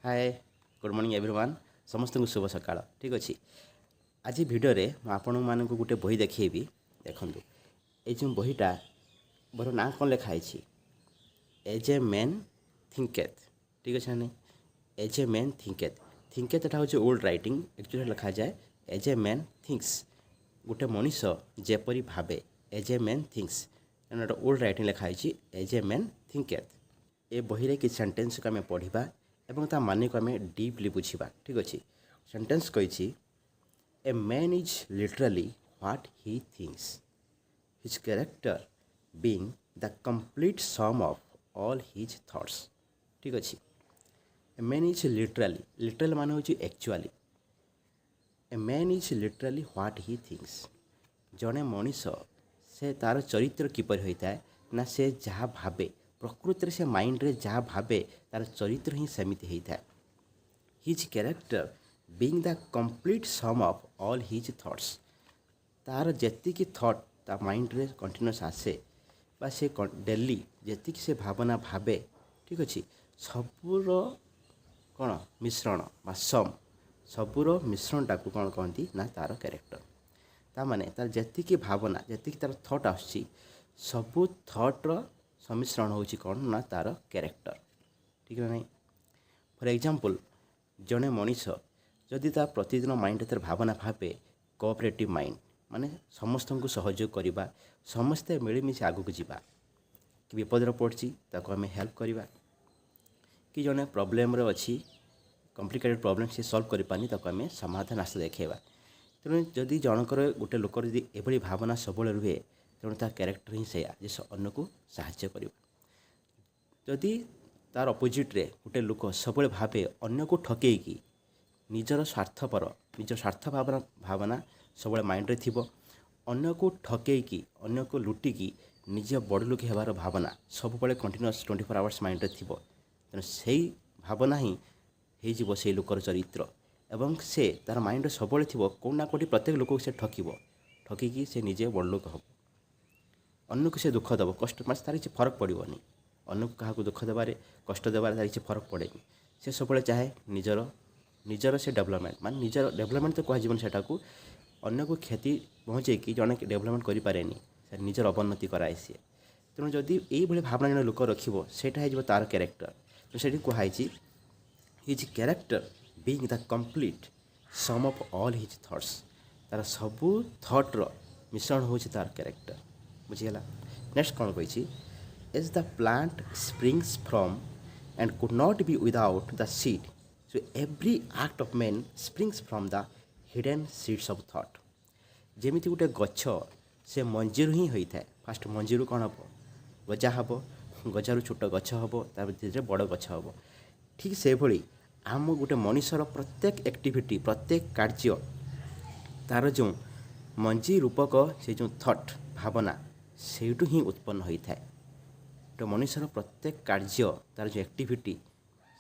Hi good morning everyone समस्त को शुभ सकाळ ठीक अच्छे आज भिडियो रे आपण मानक गोटे बही देखी देखु ये जो बहीटा मोर ना कौन लिखाई एज ए मैन थिंकेथ ठीक अच्छे नहीं एज ए मैन थिंकेथ एटा हूँ ओल्ड राइटिंग एक्चुअली लिखा जाए एज ए मैन थिंक्स गोटे मनीष जेपरी भावे as a man thinks old writing लिखाई एज ए मैन थिंकेथ ए बही कि सेंटेंस को आम पढ़ा एवं ता माने को आम डीपली बुझा ठीक अच्छे सेंटेंस कही a man is literally what he thinks his character being the complete sum of all his thoughts ठीक अच्छे ए मैन इज लिटरल मान हूँ actually a man is literally what he thinks जड़े मनीष से तार चरित्र किपर होता है ना से जहाँ भावे प्रकृति से माइंड रे जहाँ भावे तार चरित्र ही सेमिति होता है his character being the complete sum of all his thoughts तार जेतिकी थॉट ता माइंड रे कंटिन्यूस आसे बा से डेली जेतिकी से भावना भावे ठीक अच्छे सबूर कौन मिश्रण बा सम सबूर मिश्रणटा को कौन कहती ना तार कैरेक्टर ता माने तार जेतिकी भावना जेतिकी तार थॉट आसुची सबू थॉट्र सम्मिश्रण होची कौन ना तार कैरेक्टर ठीक है नहीं फॉर एग्जांपल जड़े मनीष जदि ता प्रतिदिन माइंड तार भावना भावे कोऑपरेटिव माइंड माने समस्त को सहयोग करवा समस्ते मिलमिशि आगू को जावा कि विपदर पड़ी ताको आम हेल्प करवा कि जड़े प्रोब्लेम अच्छी कॉम्प्लिकेटेड प्रॉब्लम से सॉल्व कर पानी ताको आम समाधान रास्ता देखा तेणु जदि जनकर गोटे लोकर जदि एभली भावना सब रुहे तेणु तार कैरेक्टर ही से अन्य को साहाय्य कर जदि तार अपोजिट रे गोटे लोक सब भावे अन्य को ठकईकी निजर स्वार्थपर निज स्वार्थ भावना सब माइंड रे थिबो अन्य को ठकईकी अन्य को लुटिकी निज बड़ लोक हेबार भावना सब कंटिन्यूअस 24 आवर्स माइंड रे थिबो तेणु से भावना ही हो से लोकर चरित्र एवं से तार माइंड सब थी कौन ना कौटी प्रत्येक लोक से ठकब ठकिकी से निजे बड़ लोक हम अन्य को से दुख दब कष्ट मतलब तार किसी फरक पड़ोनी अन्य को क्या दुख देवे कष्ट देवार तार किसी फरक पड़े से सब चाहे निजर निजर से डेवलपमेंट मान निजर डेवलपमेंट तो कहजन से अन्य को क्षति पहुँचे कि जड़े डेवलपमेंट करें से निजर अवन्नति कराए सी तेणु जदि ये भावना जन लोक रखिए सेटा हो तार कैरेक्टर तो से कहुई his character being the complete sum of all his thoughts तार सबू थॉट्र मिश्रण हो तार कैरेक्टर बुझीगला नेक्स्ट कौन कही as the plant springs from and could not be without the seed so every act of man springs from the hidden seeds of thought जमी गोटे गछ से मंजीरू ही होता है फास्ट मंजीरू कौन हम गजा हम गजार छोट गछ हम धीरे धीरे बड़ गछ हम ठीक से भली आम गोटे मनीषर प्रत्येक एक्टिविटी प्रत्येक कार्य तार जो मंजी रूपक से जो थॉट भावना सेठू ही उत्पन्न होता है तो मनुष्यर प्रत्येक कार्य तार जो एक्टिविटी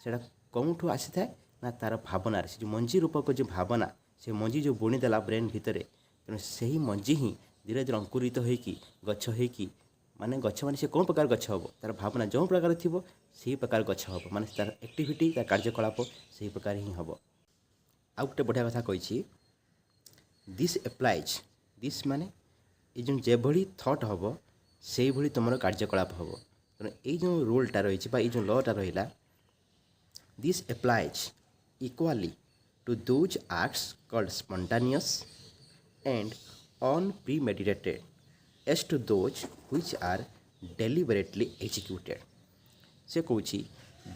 से कौटू आसी था ना तार भावना से जो मंजी रूपक जो भावना से मंजी जो बुणीदेला ब्रेन भितर तेणु से ही मंजी ही धीरे धीरे अंकुरित होगी गछ होगी माने गछ माने से कौन प्रकार गछ हम तार भावना जो प्रकार थी से प्रकार गछ हम माने तार एक्टिविटी तार कार्यकलाप से प्रकार ही हम आउ गोटे बढ़िया कथा कही दिस एप्लाइज दिस माने ये जो थॉट हम से भली तुम कार्यकलाप हम तेणु ये रूलटा रही जो लटा रहा this applies equally to those acts called spontaneous and unpremeditated as to those which are deliberately executed से कौन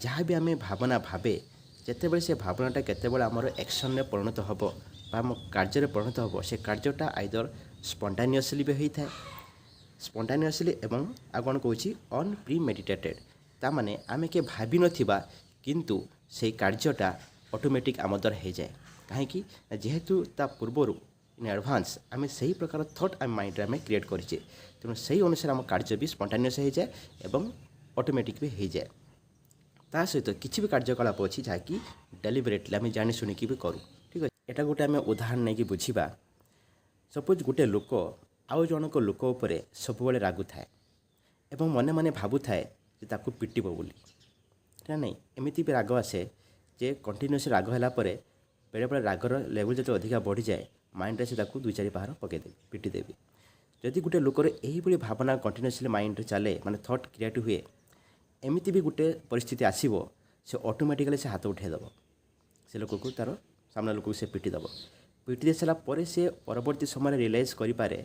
जहाँ भी आम भावना भावे जिते से भावनाटा केत आमर एक्शन में परिणत हम आम कार्य परिणत हम से कार्यटा आइदर स्पॉन्टानियसली भी होता है स्पॉन्टानियसली एवं आ कौन कौच अनप्रीमेडिटेटेड ताने आम के भावी नथिबा किंतु से कार्यटा ऑटोमेटिक आम द्वारा हो जाए कहीं जेहेतु ता पूर्वर इन एडवांस आम से ही प्रकार थॉट आम माइंड आम क्रिएट करें तेणु से अनुसार आम कार्य भी स्पॉन्टानियस हो जाए एवं ऑटोमेटिक भी हो जाए ता सहित किसी भी कार्यकलाप अच्छी जहाँकि डेलिबरेटली आम जानी शुणिकी भी करूँ ठीक है यहाँ गोटे आम उदाहरण नहीं कि बुझा सपोज गोटे लोक आउ जनक लोक उपरे सबुबले रागु थाए एवं मने मने भावु थाए जे ताकू पिटिब बोली ना नहीं एमती भी राग आसे ଯେ କଣ୍ଟିନ୍ୟୁଅସ୍ ରାଗ ହେଲା ପରେ ବେଳେବେଳେ ରାଗର ଲେଭେଲ୍ ଯେତେବେଳେ ଅଧିକା ବଢ଼ିଯାଏ ମାଇଣ୍ଡରେ ସେ ତାକୁ 2-4 ପାହାର ପକାଇଦେବି ପିଟିଦେବି। ଯଦି ଗୋଟେ ଲୋକର ଏହିଭଳି ଭାବନା କଣ୍ଟିନ୍ୟୁଅସ୍ଲି ମାଇଣ୍ଡରେ ଚାଲେ ମାନେ ଥଟ୍ କ୍ରିଏଟ୍ ହୁଏ, ଏମିତି ବି ଗୋଟେ ପରିସ୍ଥିତି ଆସିବ ସେ ଅଟୋମେଟିକାଲି ସେ ହାତ ଉଠାଇଦେବ ସେ ଲୋକକୁ, ତା'ର ସାମ୍ନା ଲୋକକୁ ସେ ପିଟିଦେବ। ପିଟି ଦେଇ ସାରିଲା ପରେ ସେ ପରବର୍ତ୍ତୀ ସମୟରେ ରିଏଲାଇଜ୍ କରିପାରେ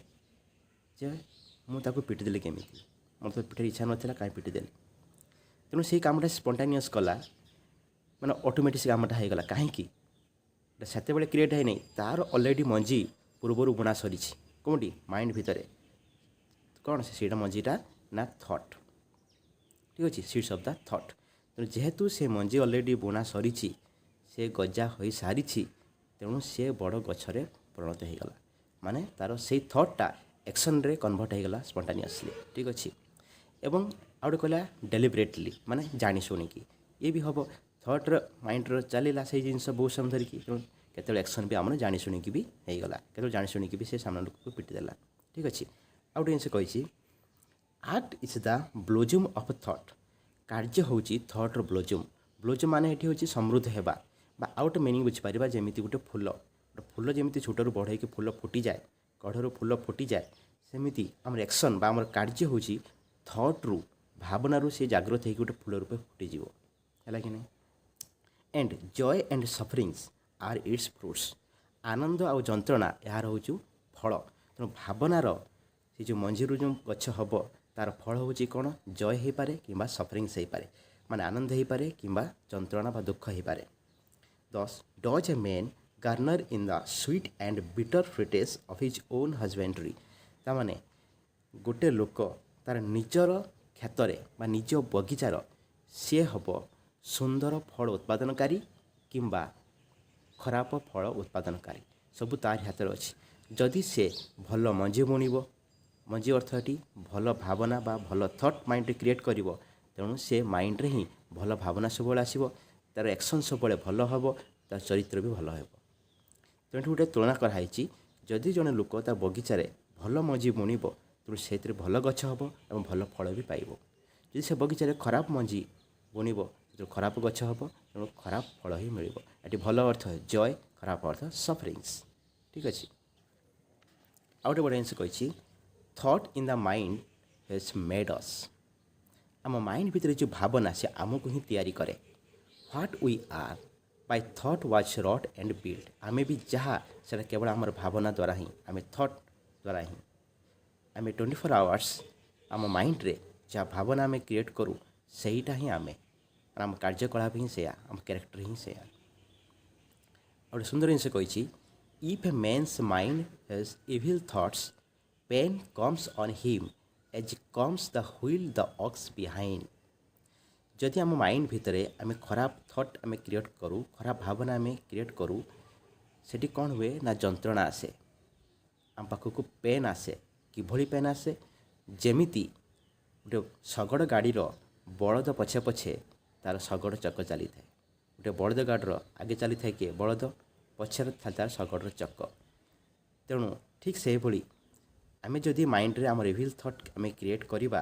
ଯେ ମୁଁ ତାକୁ ପିଟିଦେଲି କେମିତି, ମୋର ତ ପିଟିବାର ଇଚ୍ଛା ନଥିଲା କାହିଁ ପିଟିଦେଲି। ତେଣୁ ସେଇ କାମଟା ସ୍ପଣ୍ଟାନିୟସ୍ କଲା, ମାନେ ଅଟୋମେଟିକ୍ ସେ କାମଟା ହେଇଗଲା। କାହିଁକି ସେତେବେଳେ କ୍ରିଏଟ୍ ହେଇନି, ତା'ର ଅଲରେଡ଼ି ମଞ୍ଜି ପୂର୍ବରୁ ବୁଣା ସରିଛି। କେଉଁଠି? ମାଇଣ୍ଡ ଭିତରେ। କ'ଣ ସେଇଟା ମଞ୍ଜିଟା ନା ଥଟ୍। ଠିକ୍ ଅଛି, ସିଡ୍ସ ଅଫ୍ ଦ ଥଟ୍। ତେଣୁ ଯେହେତୁ ସେ ମଞ୍ଜି ଅଲରେଡ଼ି ବୁଣା ସରିଛି, ସେ ଗଜା ହୋଇସାରିଛି, ତେଣୁ ସେ ବଡ଼ ଗଛରେ ପରିଣତ ହୋଇଗଲା। ମାନେ ତା'ର ସେଇ ଥଟ୍ଟା ଆକ୍ସନ୍ରେ କନଭର୍ଟ ହୋଇଗଲା ସ୍ପଣ୍ଟାନିୟସଲି। ଠିକ୍ ଅଛି। ଏବଂ ଆଉ ଗୋଟେ କହିଲା ଡେଲିବ୍ରେଟଲି, ମାନେ ଜାଣି ଶୁଣିକି। ଇଏ ବି ହେବ ଥଟ୍ର ମାଇଣ୍ଡର ଚାଲିଲା ସେଇ ଜିନିଷ ବହୁତ ସମୟ ଧରିକି, ତେଣୁ କେତେବେଳେ ଆକ୍ସନ୍ ବି ଆମର ଜାଣି ଶୁଣିକି ବି ହେଇଗଲା, କେତେବେଳେ ଜାଣି ଶୁଣିକି ବି ସେ ସାମ୍ନା ଲୋକକୁ ପିଟିଦେଲା। ଠିକ୍ ଅଛି। ଆଉ ଗୋଟେ ଜିନିଷ କହିଛି, act is the blossom of thought. କାର୍ଯ୍ୟ ହେଉଛି ଥଟ୍ର ବ୍ଲୋଜୁମ୍। ବ୍ଲୋଜୁମ୍ ମାନେ ଏଠି ହେଉଛି ସମୃଦ୍ଧ ହେବା, ବା ଆଉ ଗୋଟେ ମିନିଂ ବୁଝିପାରିବା ଯେମିତି ଗୋଟେ ଫୁଲ ଯେମିତି ଛୋଟରୁ ବଡ଼ ହେଇକି ଫୁଲ ଫୁଟିଯାଏ, କଢ଼ରୁ ଫୁଲ ଫୁଟିଯାଏ, ସେମିତି ଆମର ଆକ୍ସନ୍ ବା ଆମର କାର୍ଯ୍ୟ ହେଉଛି ଥଟ୍ରୁ, ଭାବନାରୁ ସେ ଜାଗ୍ରତ ହେଇକି ଗୋଟେ ଫୁଲ ରୂପେ ଫୁଟିଯିବ। ହେଲା କି ନାହିଁ? And joy and sufferings are its fruits. ଆନନ୍ଦ ଆଉ ଯନ୍ତ୍ରଣା ଏହାର ହେଉଛି ଫଳ। ତେଣୁ ଭାବନାର ସେ ଯେଉଁ ମଞ୍ଜିରୁ ଯେଉଁ ଗଛ ହେବ ତା'ର ଫଳ ହେଉଛି କ'ଣ? ଜୟ ହେଇପାରେ କିମ୍ବା ସଫରିଙ୍ଗସ୍ ହେଇପାରେ, ମାନେ ଆନନ୍ଦ ହେଇପାରେ କିମ୍ବା ଯନ୍ତ୍ରଣା ବା ଦୁଃଖ ହେଇପାରେ। Thus does a man garner in the sweet and bitter fruitage of his own husbandry। ତାମାନେ ଗୋଟେ ଲୋକ ତା'ର ନିଜର କ୍ଷେତରେ ବା ନିଜ ବଗିଚାର ସିଏ ହେବ ସୁନ୍ଦର ଫଳ ଉତ୍ପାଦନକାରୀ କିମ୍ବା ଖରାପ ଫଳ ଉତ୍ପାଦନକାରୀ, ସବୁ ତାରି ହାତରେ ଅଛି। ଯଦି ସେ ଭଲ ମଞ୍ଜି ବୁଣିବ, ମଞ୍ଜି ଅର୍ଥ ଏଠି ଭଲ ଭାବନା ବା ଭଲ ଥଟ୍ ମାଇଣ୍ଡରେ କ୍ରିଏଟ୍ କରିବ, ତେଣୁ ସେ ମାଇଣ୍ଡରେ ହିଁ ଭଲ ଭାବନା ସବୁବେଳେ ଆସିବ, ତା'ର ଆକ୍ସନ୍ ସବୁବେଳେ ଭଲ ହେବ, ତା'ର ଚରିତ୍ର ବି ଭଲ ହେବ। ତେଣୁ ଏଠି ଗୋଟେ ତୁଳନା କରାହେଇଛି, ଯଦି ଜଣେ ଲୋକ ତା ବଗିଚାରେ ଭଲ ମଞ୍ଜି ବୁଣିବ, ତେଣୁ ସେଥିରେ ଭଲ ଗଛ ହେବ ଏବଂ ଭଲ ଫଳ ବି ପାଇବ। ଯଦି ସେ ବଗିଚାରେ ଖରାପ ମଞ୍ଜି ବୁଣିବ, ସେଥିରେ ଖରାପ ଗଛ ହେବ, ତେଣୁ ଖରାପ ଫଳ ହିଁ ମିଳିବ। ଏଠି ଭଲ ଅର୍ଥ ଜୟ, ଖରାପ ଅର୍ଥ ସଫରିଙ୍ଗସ୍। ଠିକ୍ ଅଛି। ଆଉ ଗୋଟେ ବଡ଼ ଜିନିଷ କହିଛି, thought in the mind has made us. ଆମ ମାଇଣ୍ଡ ଭିତରେ ଯେଉଁ ଭାବନା ସେ ଆମକୁ ହିଁ ତିଆରି କରେ। What we are by thought was wrought and build. ଆମେ ବି ଯାହା, ସେଇଟା କେବଳ ଆମର ଭାବନା ଦ୍ୱାରା ହିଁ, ଆମେ ଥଟ୍ ଦ୍ୱାରା ହିଁ। ଆମେ 24 ଆୱାର୍ସ ଆମ ମାଇଣ୍ଡରେ ଯାହା ଭାବନା ଆମେ କ୍ରିଏଟ୍ କରୁ, ସେଇଟା ହିଁ ଆମେ, ଆମ କାର୍ଯ୍ୟକଳାପ ହିଁ ସେୟା, ଆମ କ୍ୟାରେକ୍ଟର ହିଁ ସେୟା। ଆଉ ଗୋଟେ ସୁନ୍ଦର ଜିନିଷ କହିଛି, if a man's mind has evil thoughts, pain comes on him as comes the wheel the ox behind. ଯଦି ଆମ ମାଇଣ୍ଡ ଭିତରେ ଆମେ ଖରାପ ଥଟ୍ ଆମେ କ୍ରିଏଟ୍ କରୁ, ଖରାପ ଭାବନା ଆମେ କ୍ରିଏଟ୍ କରୁ, ସେଠି କ'ଣ ହୁଏ ନା ଯନ୍ତ୍ରଣା ଆସେ, ଆମ ପାଖକୁ ପେନ୍ ଆସେ। କିଭଳି ପେନ୍ ଆସେ? ଯେମିତି ଗୋଟେ ଶଗଡ଼ ଗାଡ଼ିର ବଳଦ ପଛେ ପଛେ ତା'ର ଶଗଡ଼ ଚକ ଚାଲିଥାଏ। ଗୋଟେ ବଳଦ ଗାଡ଼ିର ଆଗେ ଚାଲିଥାଏ କିଏ? ବଳଦ, ପଛରେ ଥାଏ ତା'ର ଶଗଡ଼ର ଚକ। ତେଣୁ ଠିକ୍ ସେହିଭଳି ଆମେ ଯଦି ମାଇଣ୍ଡରେ ଆମର ଇଭିଲ୍ ଥଟ୍ ଆମେ କ୍ରିଏଟ୍ କରିବା,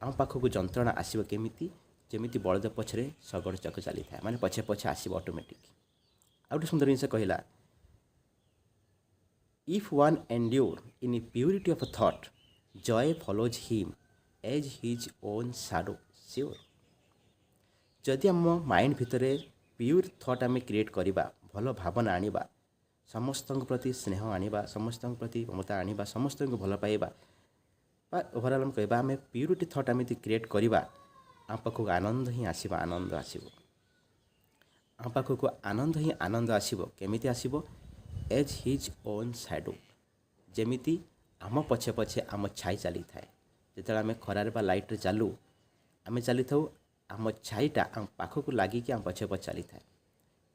ଆମ ପାଖକୁ ଯନ୍ତ୍ରଣା ଆସିବ କେମିତି? ଯେମିତି ବଳଦ ପଛରେ ଶଗଡ଼ ଚକ ଚାଲିଥାଏ, ମାନେ ପଛେ ପଛେ ଆସିବ ଅଟୋମେଟିକ୍। ଆଉ ଗୋଟେ ସୁନ୍ଦର ଜିନିଷ କହିଲା, if one endure in purity of thought, joy follows him as his own shadow sure. ଯଦି ଆମ ମାଇଣ୍ଡ ଭିତରେ ପିଓର ଥଟ୍ ଆମେ କ୍ରିଏଟ୍ କରିବା, ଭଲ ଭାବନା ଆଣିବା, ସମସ୍ତଙ୍କ ପ୍ରତି ସ୍ନେହ ଆଣିବା, ସମସ୍ତଙ୍କ ପ୍ରତି ମମତା ଆଣିବା, ସମସ୍ତଙ୍କୁ ଭଲ ପାଇବା, ବା ଓଭରାଲ୍ ଆମେ କହିବା ଆମେ ପ୍ୟୁରିଟି ଥଟ୍ ଆମେ ଯଦି କ୍ରିଏଟ୍ କରିବା, ଆମ ପାଖକୁ ଆନନ୍ଦ ହିଁ ଆସିବ, ଆନନ୍ଦ ଆସିବ। ଆମ ପାଖକୁ ଆନନ୍ଦ ହିଁ ଆନନ୍ଦ ଆସିବ। କେମିତି ଆସିବ? As his own shadow. ଯେମିତି ଆମ ପଛେ ପଛେ ଆମ ଛାଇ ଚାଲିଥାଏ। ଯେତେବେଳେ ଆମେ ଖରାରେ ବା ଲାଇଟ୍ରେ ଚାଲୁ, ଆମେ ଚାଲିଥାଉ, ଆମ ଛାଇଟା ଆମ ପାଖକୁ ଲାଗିକି ଆମ ପଛେ ପଛେ ଚାଲିଥାଏ।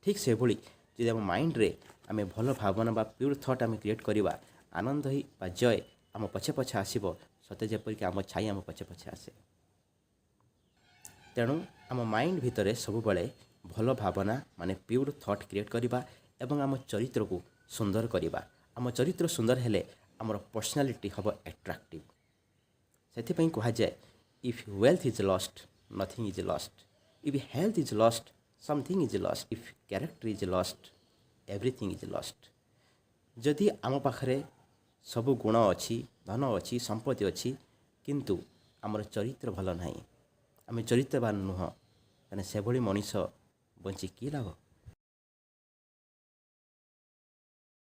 ଠିକ୍ ସେଭଳି ଯଦି ଆମ ମାଇଣ୍ଡରେ ଆମେ ଭଲ ଭାବନା ବା ପ୍ୟୁର୍ ଥଟ୍ ଆମେ କ୍ରିଏଟ୍ କରିବା, ଆନନ୍ଦ ହିଁ ବା ଜୟ ଆମ ପଛେ ପଛେ ଆସିବ, ସତେ ଯେପରିକି ଆମ ଛାଇ ଆମ ପଛେ ପଛେ ଆସେ। ତେଣୁ ଆମ ମାଇଣ୍ଡ ଭିତରେ ସବୁବେଳେ ଭଲ ଭାବନା ମାନେ ପ୍ୟୁର୍ ଥଟ୍ କ୍ରିଏଟ୍ କରିବା ଏବଂ ଆମ ଚରିତ୍ରକୁ ସୁନ୍ଦର କରିବା। ଆମ ଚରିତ୍ର ସୁନ୍ଦର ହେଲେ ଆମର ପର୍ସନାଲିଟି ହେବ ଆଟ୍ରାକ୍ଟିଭ୍। ସେଥିପାଇଁ କୁହାଯାଏ, if wealth is lost nothing is lost, if health is lost something is lost if character is lost everything is lost. जदि आम पाखरे ସବୁ ଗୁଣ ଅଛି, ଧନ ଅଛି, ସମ୍ପତ୍ତି ଅଛି, କିନ୍ତୁ ଆମର ଚରିତ୍ର ଭଲ ନାହିଁ, ଆମେ ଚରିତ୍ରବାନ ନୁହଁ, ତାହେଲେ ସେଭଳି ମଣିଷ ବଞ୍ଚି କି ଲାଭ?